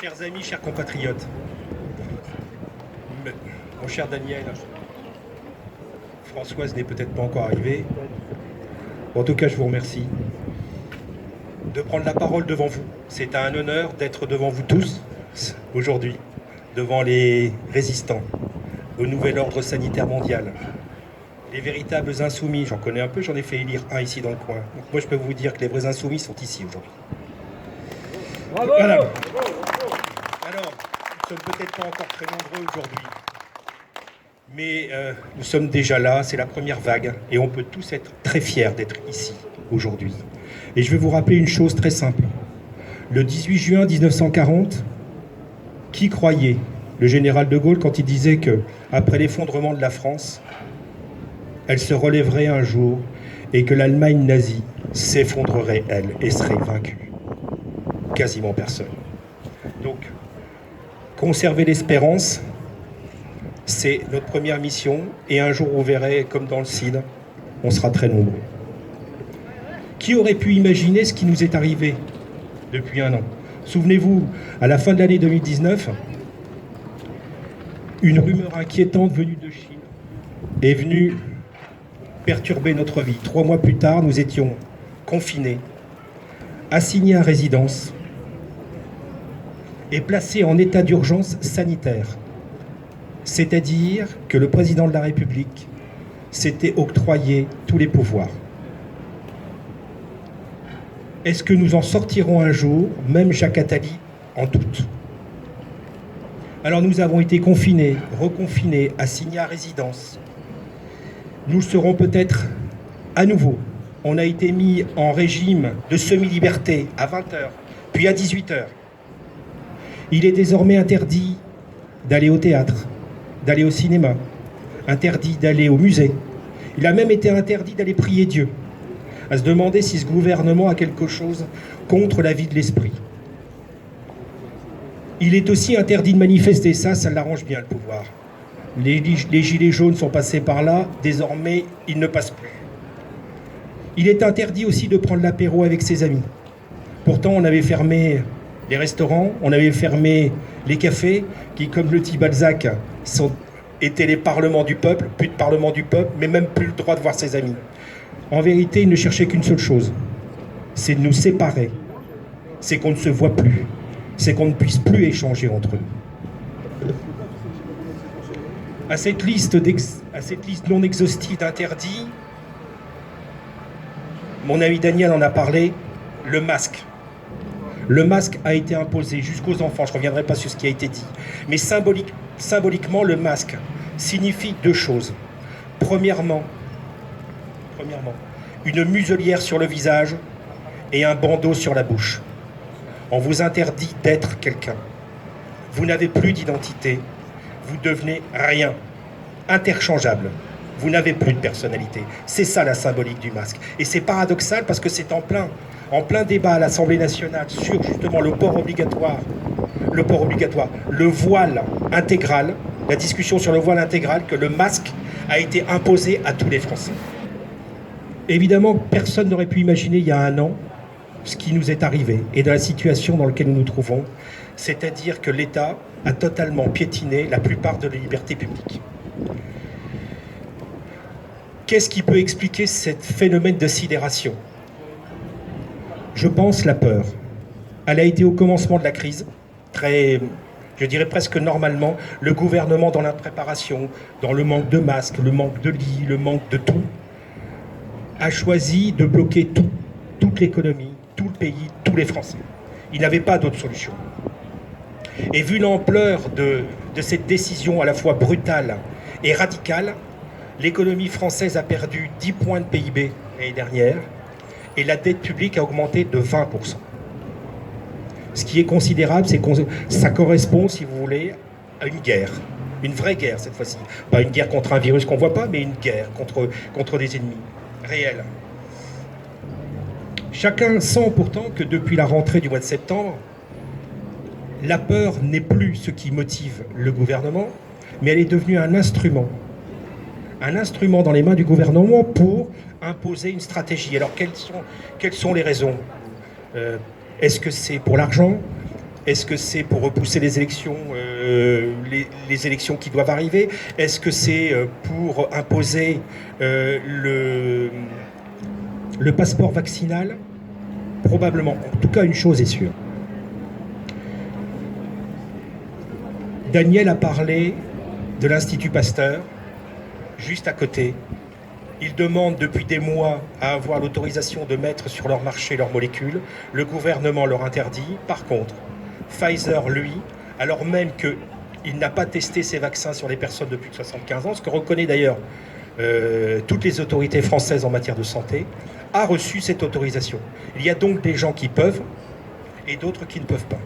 Chers amis, chers compatriotes, mon cher Daniel, Françoise n'est peut-être pas encore arrivée. En tout cas, je vous remercie de prendre la parole devant vous. C'est un honneur d'être devant vous tous aujourd'hui, devant les résistants au nouvel ordre sanitaire mondial. Les véritables insoumis, j'en connais un peu, j'en ai fait élire un ici dans le coin. Donc moi, je peux vous dire que les vrais insoumis sont ici aujourd'hui. Bravo. Voilà. Alors, nous sommes peut-être pas encore très nombreux aujourd'hui, mais nous sommes déjà là, c'est la première vague, et on peut tous être très fiers d'être ici aujourd'hui. Et je vais vous rappeler une chose très simple. Le 18 juin 1940, qui croyait le général de Gaulle quand il disait que, après l'effondrement de la France, elle se relèverait un jour et que l'Allemagne nazie s'effondrerait, elle, et serait vaincue? Quasiment personne. Donc, conserver l'espérance, c'est notre première mission, et un jour, vous verrez, comme dans le CID, on sera très nombreux. Qui aurait pu imaginer ce qui nous est arrivé depuis un an? Souvenez-vous, à la fin de l'année 2019, une rumeur inquiétante venue de Chine est venue perturber notre vie. 3 mois plus tard, nous étions confinés, assignés à résidence et placés en état d'urgence sanitaire. C'est-à-dire que le président de la République s'était octroyé tous les pouvoirs. Est-ce que nous en sortirons un jour? Même Jacques Attali en doute. Alors nous avons été confinés, reconfinés, assignés à résidence. Nous serons peut-être à nouveau. On a été mis en régime de semi-liberté à 20h, puis à 18h. Il est désormais interdit d'aller au théâtre, d'aller au cinéma, interdit d'aller au musée. Il a même été interdit d'aller prier Dieu. À se demander si ce gouvernement a quelque chose contre la vie de l'esprit. Il est aussi interdit de manifester, ça l'arrange bien le pouvoir. Les gilets jaunes sont passés par là, désormais ils ne passent plus. Il est interdit aussi de prendre l'apéro avec ses amis. Pourtant on avait fermé les restaurants, on avait fermé les cafés, qui, comme le dit Balzac, étaient les parlements du peuple, plus de parlement du peuple, mais même plus le droit de voir ses amis. En vérité, il ne cherchait qu'une seule chose, c'est de nous séparer, c'est qu'on ne se voit plus, c'est qu'on ne puisse plus échanger entre nous. À cette liste non exhaustive d'interdits, mon ami Daniel en a parlé, le masque. Le masque a été imposé jusqu'aux enfants, je ne reviendrai pas sur ce qui a été dit, mais symboliquement, le masque signifie 2 choses. Premièrement, une muselière sur le visage et un bandeau sur la bouche. On vous interdit d'être quelqu'un. Vous n'avez plus d'identité, vous devenez rien, interchangeable. Vous n'avez plus de personnalité. C'est ça la symbolique du masque. Et c'est paradoxal parce que c'est en plein débat à l'Assemblée nationale sur justement le port obligatoire, le voile intégral, la discussion sur le voile intégral, que le masque a été imposé à tous les Français. Évidemment, personne n'aurait pu imaginer il y a un an ce qui nous est arrivé et de la situation dans laquelle nous nous trouvons, c'est-à-dire que l'État a totalement piétiné la plupart de la liberté publique. Qu'est-ce qui peut expliquer ce phénomène de sidération? Je pense la peur. Elle a été au commencement de la crise, je dirais presque normalement, le gouvernement dans l'impréparation, dans le manque de masques, le manque de lits, le manque de tout, a choisi de bloquer toute l'économie, tout le pays, tous les Français. Il n'avait pas d'autre solution. Et vu l'ampleur de cette décision à la fois brutale et radicale, l'économie française a perdu 10 points de PIB l'année dernière et la dette publique a augmenté de 20%. Ce qui est considérable, c'est que ça correspond, si vous voulez, à une guerre. Une vraie guerre cette fois-ci. Pas une guerre contre un virus qu'on ne voit pas, mais une guerre contre des ennemis réels. Chacun sent pourtant que depuis la rentrée du mois de septembre, la peur n'est plus ce qui motive le gouvernement, mais elle est devenue un instrument dans les mains du gouvernement pour imposer une stratégie. Alors quelles sont les raisons? Est-ce que c'est pour l'argent? Est-ce que c'est pour repousser les élections, les élections qui doivent arriver? Est-ce que c'est pour imposer le passeport vaccinal? Probablement. En tout cas, une chose est sûre. Daniel a parlé de l'Institut Pasteur, juste à côté. Ils demandent depuis des mois à avoir l'autorisation de mettre sur leur marché leurs molécules. Le gouvernement leur interdit. Par contre, Pfizer, lui, alors même qu'il n'a pas testé ses vaccins sur les personnes de plus de 75 ans, ce que reconnaît d'ailleurs toutes les autorités françaises en matière de santé, a reçu cette autorisation. Il y a donc des gens qui peuvent et d'autres qui ne peuvent pas.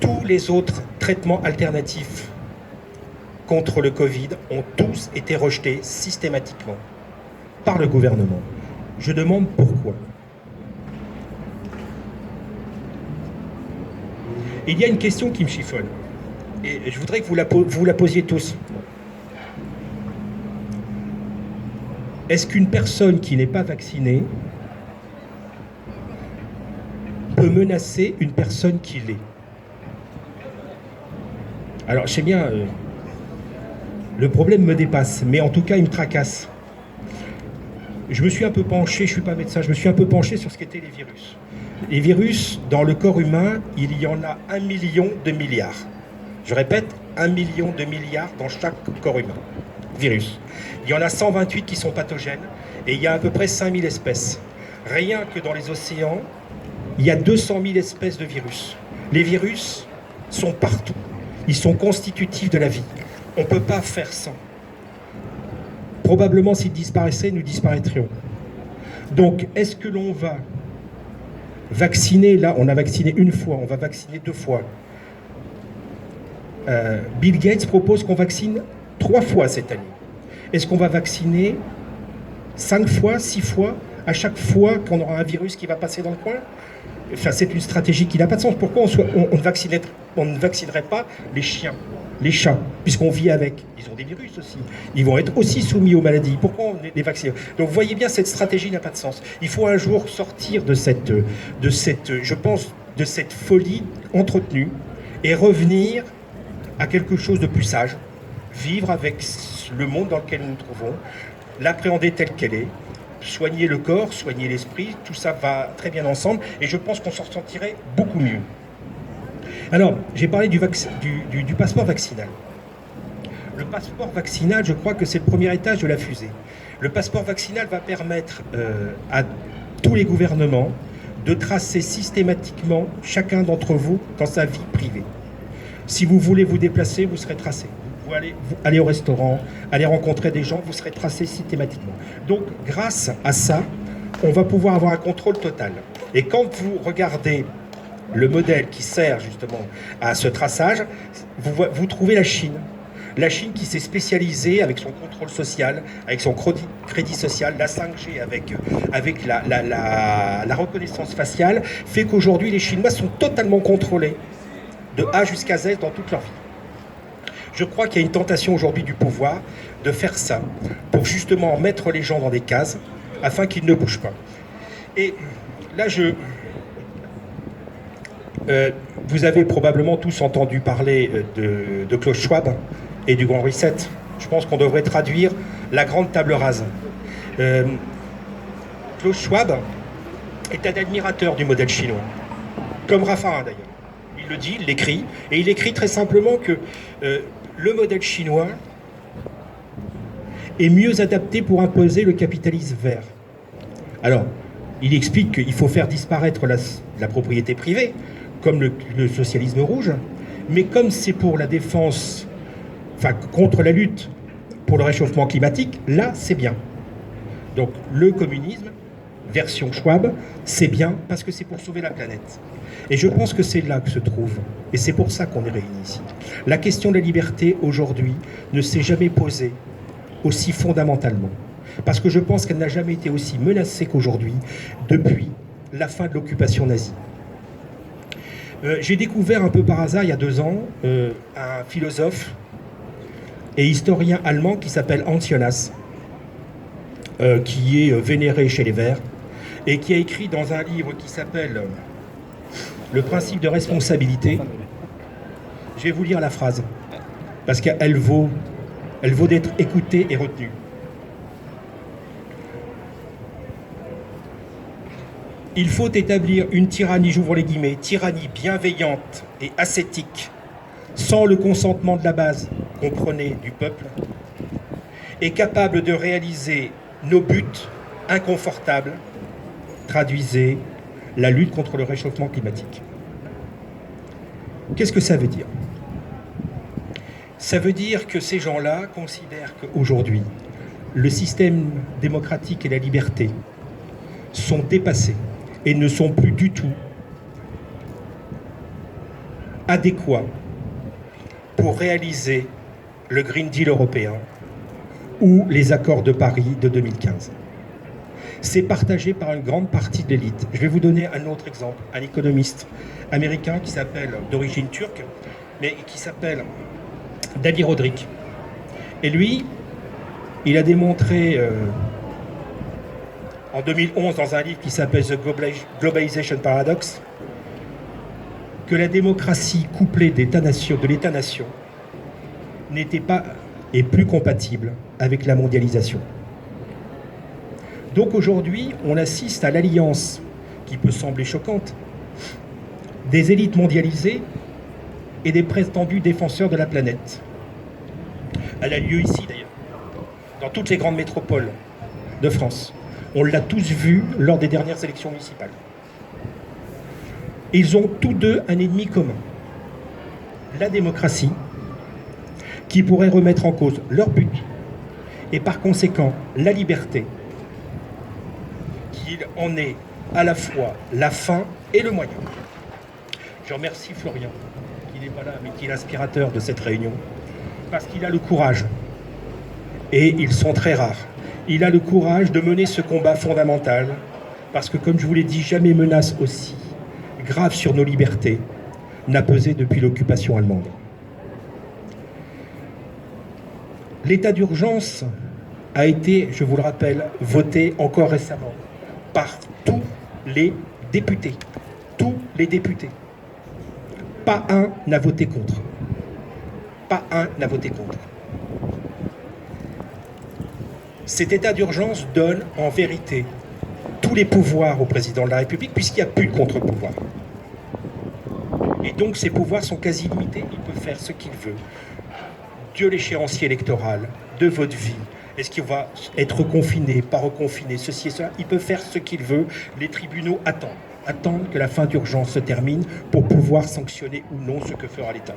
Tous les autres traitements alternatifs contre le Covid ont tous été rejetés systématiquement par le gouvernement. Je demande pourquoi. Il y a une question qui me chiffonne, et je voudrais que vous la posiez tous. Est-ce qu'une personne qui n'est pas vaccinée peut menacer une personne qui l'est? Alors, je sais bien, le problème me dépasse, mais en tout cas, il me tracasse. Je me suis un peu penché, je ne suis pas médecin, je me suis un peu penché sur ce qu'étaient les virus. Les virus, dans le corps humain, il y en a 1 million de milliards. Je répète, 1 million de milliards dans chaque corps humain. Virus. Il y en a 128 qui sont pathogènes et il y a à peu près 5000 espèces. Rien que dans les océans, il y a 200 000 espèces de virus. Les virus sont partout. Ils sont constitutifs de la vie. On ne peut pas faire sans. Probablement, s'ils disparaissaient, nous disparaîtrions. Donc, est-ce que l'on va vacciner, là, on a vacciné une fois, on va vacciner 2 fois. Bill Gates propose qu'on vaccine 3 fois cette année. Est-ce qu'on va vacciner 5 fois, 6 fois, à chaque fois qu'on aura un virus qui va passer dans le coin? Enfin, c'est une stratégie qui n'a pas de sens. Pourquoi on ne vaccinerait pas les chiens, les chats, puisqu'on vit avec? Ils ont des virus aussi. Ils vont être aussi soumis aux maladies. Pourquoi on les vaccine? Donc vous voyez bien, cette stratégie n'a pas de sens. Il faut un jour sortir de cette, je pense, de cette folie entretenue et revenir à quelque chose de plus sage, vivre avec le monde dans lequel nous nous trouvons, l'appréhender tel qu'elle est, soigner le corps, soigner l'esprit, tout ça va très bien ensemble et je pense qu'on s'en sortirait beaucoup mieux. Alors, j'ai parlé du passeport vaccinal. Le passeport vaccinal, je crois que c'est le premier étage de la fusée. Le passeport vaccinal va permettre à tous les gouvernements de tracer systématiquement chacun d'entre vous dans sa vie privée. Si vous voulez vous déplacer, vous serez tracé. Vous allez au restaurant, allez rencontrer des gens, vous serez tracé systématiquement. Donc, grâce à ça, on va pouvoir avoir un contrôle total. Et quand vous regardez le modèle qui sert justement à ce traçage, vous trouvez la Chine. La Chine qui s'est spécialisée avec son contrôle social, avec son crédit social, la 5G avec la reconnaissance faciale, fait qu'aujourd'hui les Chinois sont totalement contrôlés de A jusqu'à Z dans toute leur vie. Je crois qu'il y a une tentation aujourd'hui du pouvoir de faire ça, pour justement mettre les gens dans des cases, afin qu'ils ne bougent pas. Et là, vous avez probablement tous entendu parler de Klaus Schwab et du Grand Reset. Je pense qu'on devrait traduire la grande table rase. Klaus Schwab est un admirateur du modèle chinois, comme Raffarin d'ailleurs. Il le dit, il l'écrit, et il écrit très simplement que le modèle chinois est mieux adapté pour imposer le capitalisme vert. Alors, il explique qu'il faut faire disparaître la propriété privée, comme le socialisme rouge, mais comme c'est pour la défense, enfin contre la lutte pour le réchauffement climatique, là c'est bien. Donc le communisme, version Schwab, c'est bien parce que c'est pour sauver la planète. Et je pense que c'est là que se trouve, et c'est pour ça qu'on est réunis ici. La question de la liberté aujourd'hui ne s'est jamais posée aussi fondamentalement, parce que je pense qu'elle n'a jamais été aussi menacée qu'aujourd'hui depuis la fin de l'occupation nazie. J'ai découvert un peu par hasard, il y a 2 ans, un philosophe et historien allemand qui s'appelle Hans Jonas, qui est vénéré chez les Verts, et qui a écrit dans un livre qui s'appelle le principe de responsabilité. Je vais vous lire la phrase, parce qu'elle vaut d'être écoutée et retenue. Il faut établir une tyrannie, j'ouvre les guillemets, tyrannie bienveillante et ascétique, sans le consentement de la base, comprenez, du peuple, et capable de réaliser nos buts inconfortables, traduisez la lutte contre le réchauffement climatique. Qu'est-ce que ça veut dire? Ça veut dire que ces gens-là considèrent qu'aujourd'hui, le système démocratique et la liberté sont dépassés et ne sont plus du tout adéquats pour réaliser le Green Deal européen ou les accords de Paris de 2015. C'est partagé par une grande partie de l'élite. Je vais vous donner un autre exemple, un économiste américain qui s'appelle, d'origine turque, mais qui s'appelle Dali Rodrik. Et lui, il a démontré en 2011 dans un livre qui s'appelle The Globalization Paradox que la démocratie couplée de l'État-nation n'était pas et plus compatible avec la mondialisation. Donc aujourd'hui, on assiste à l'alliance, qui peut sembler choquante, des élites mondialisées et des prétendus défenseurs de la planète. Elle a lieu ici d'ailleurs, dans toutes les grandes métropoles de France. On l'a tous vu lors des dernières élections municipales. Ils ont tous deux un ennemi commun, la démocratie, qui pourrait remettre en cause leur but, et par conséquent la liberté, qu'il en est à la fois la fin et le moyen. Je remercie Florian, qui n'est pas là, mais qui est l'inspirateur de cette réunion, parce qu'il a le courage, et ils sont très rares, il a le courage de mener ce combat fondamental, parce que, comme je vous l'ai dit, jamais menace aussi grave sur nos libertés n'a pesé depuis l'occupation allemande. L'état d'urgence a été, je vous le rappelle, voté encore récemment par tous les députés. Tous les députés. Pas un n'a voté contre. Pas un n'a voté contre. Cet état d'urgence donne en vérité tous les pouvoirs au président de la République, puisqu'il n'y a plus de contre-pouvoir. Et donc ces pouvoirs sont quasi limités, il peut faire ce qu'il veut. De l'échéancier électoral, de votre vie, est-ce qu'il va être reconfiné, pas reconfiné, ceci et cela, il peut faire ce qu'il veut, les tribunaux attendent que la fin d'urgence se termine pour pouvoir sanctionner ou non ce que fera l'État.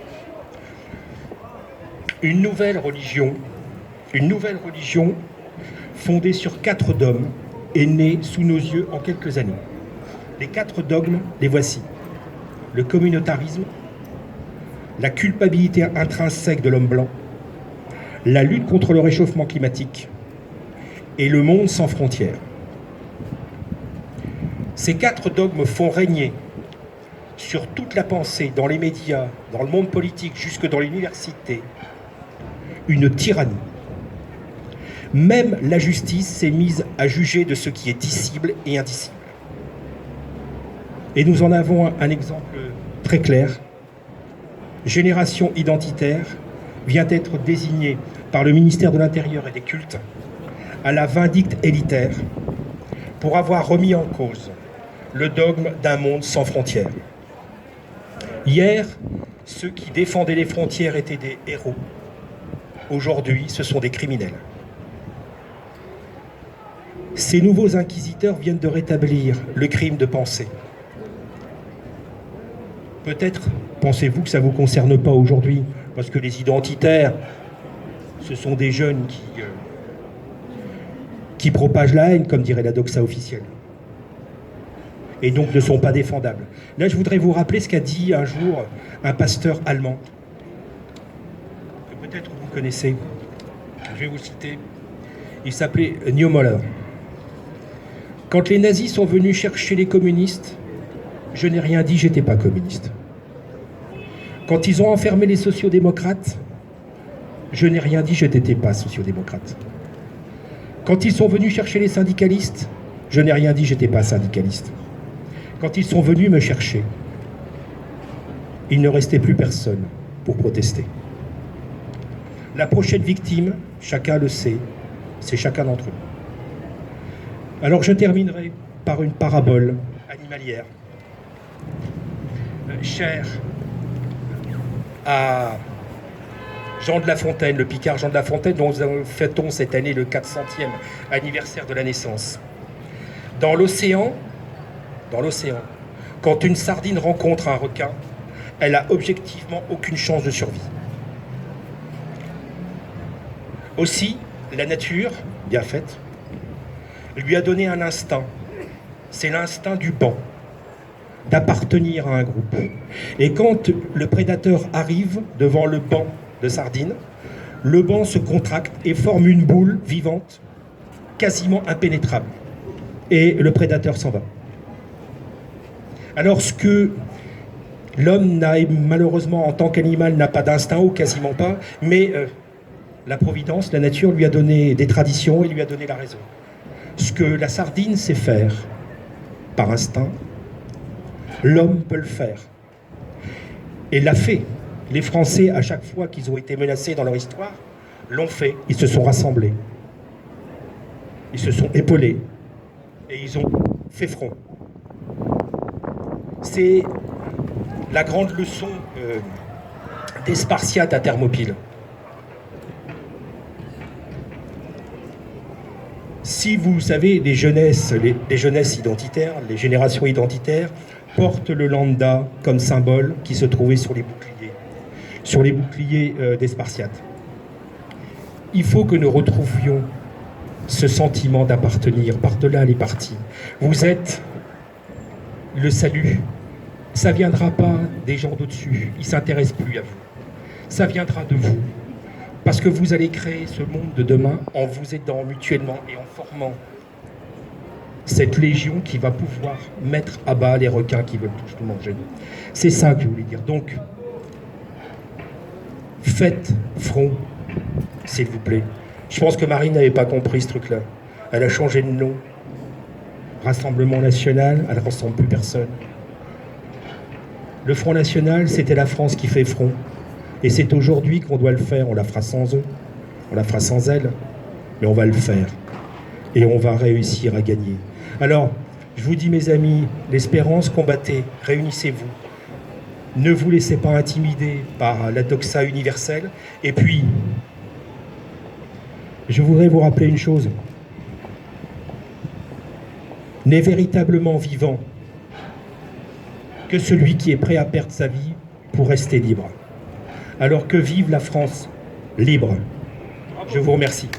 Une nouvelle religion fondée sur 4 dogmes est née sous nos yeux en quelques années. Les 4 dogmes, les voici. Le communautarisme, la culpabilité intrinsèque de l'homme blanc, la lutte contre le réchauffement climatique et le monde sans frontières. Ces 4 dogmes font régner sur toute la pensée, dans les médias, dans le monde politique, jusque dans l'université, une tyrannie. Même la justice s'est mise à juger de ce qui est dissible et indicible. Et nous en avons un exemple très clair. Génération identitaire vient d'être désignée par le ministère de l'Intérieur et des Cultes à la vindicte élitaire pour avoir remis en cause le dogme d'un monde sans frontières. Hier, ceux qui défendaient les frontières étaient des héros. Aujourd'hui, ce sont des criminels. Ces nouveaux inquisiteurs viennent de rétablir le crime de pensée. Peut-être pensez-vous que ça ne vous concerne pas aujourd'hui, parce que les identitaires, ce sont des jeunes qui propagent la haine, comme dirait la doxa officielle, et donc ne sont pas défendables. Là, je voudrais vous rappeler ce qu'a dit un jour un pasteur allemand, que peut-être vous connaissez. Je vais vous citer. Il s'appelait Niemöller. Quand les nazis sont venus chercher les communistes, je n'ai rien dit, j'étais pas communiste. Quand ils ont enfermé les sociodémocrates, je n'ai rien dit, je n'étais pas sociodémocrate. Quand ils sont venus chercher les syndicalistes, je n'ai rien dit, j'étais pas syndicaliste. Quand ils sont venus me chercher, il ne restait plus personne pour protester. La prochaine victime, chacun le sait, c'est chacun d'entre eux. Alors je terminerai par une parabole animalière, chère à Jean de La Fontaine, le Picard Jean de La Fontaine, dont nous fêtons cette année le 400e anniversaire de la naissance. Dans l'océan, quand une sardine rencontre un requin, elle a objectivement aucune chance de survie. Aussi, la nature, bien faite, lui a donné un instinct. C'est l'instinct du banc, d'appartenir à un groupe. Et quand le prédateur arrive devant le banc de sardines, le banc se contracte et forme une boule vivante, quasiment impénétrable. Et le prédateur s'en va. Alors ce que l'homme n'a malheureusement en tant qu'animal n'a pas d'instinct ou quasiment pas, mais la providence, la nature lui a donné des traditions et lui a donné la raison. Ce que la sardine sait faire par instinct, l'homme peut le faire. Et l'a fait. Les Français, à chaque fois qu'ils ont été menacés dans leur histoire, l'ont fait. Ils se sont rassemblés. Ils se sont épaulés. Et ils ont fait front. C'est la grande leçon des Spartiates à Thermopyle. Si vous savez, les jeunesses identitaires, les générations identitaires, portent le lambda comme symbole qui se trouvait sur les boucliers des Spartiates. Il faut que nous retrouvions ce sentiment d'appartenir par-delà les partis. Vous êtes le salut. Ça ne viendra pas des gens d'au-dessus. Ils ne s'intéressent plus à vous. Ça viendra de vous. Parce que vous allez créer ce monde de demain en vous aidant mutuellement et en formant cette légion qui va pouvoir mettre à bas les requins qui veulent tous nous manger. C'est ça que je voulais dire. Donc, faites front, s'il vous plaît. Je pense que Marine n'avait pas compris ce truc-là. Elle a changé de nom. Rassemblement national, elle ne rassemble plus personne. Le Front National, c'était la France qui fait front. Et c'est aujourd'hui qu'on doit le faire. On la fera sans eux, on la fera sans elle, mais on va le faire. Et on va réussir à gagner. Alors, je vous dis mes amis, l'espérance, combattez, réunissez-vous. Ne vous laissez pas intimider par la doxa universelle. Et puis, je voudrais vous rappeler une chose. N'est véritablement vivant que celui qui est prêt à perdre sa vie pour rester libre. Alors que vive la France libre. Je vous remercie.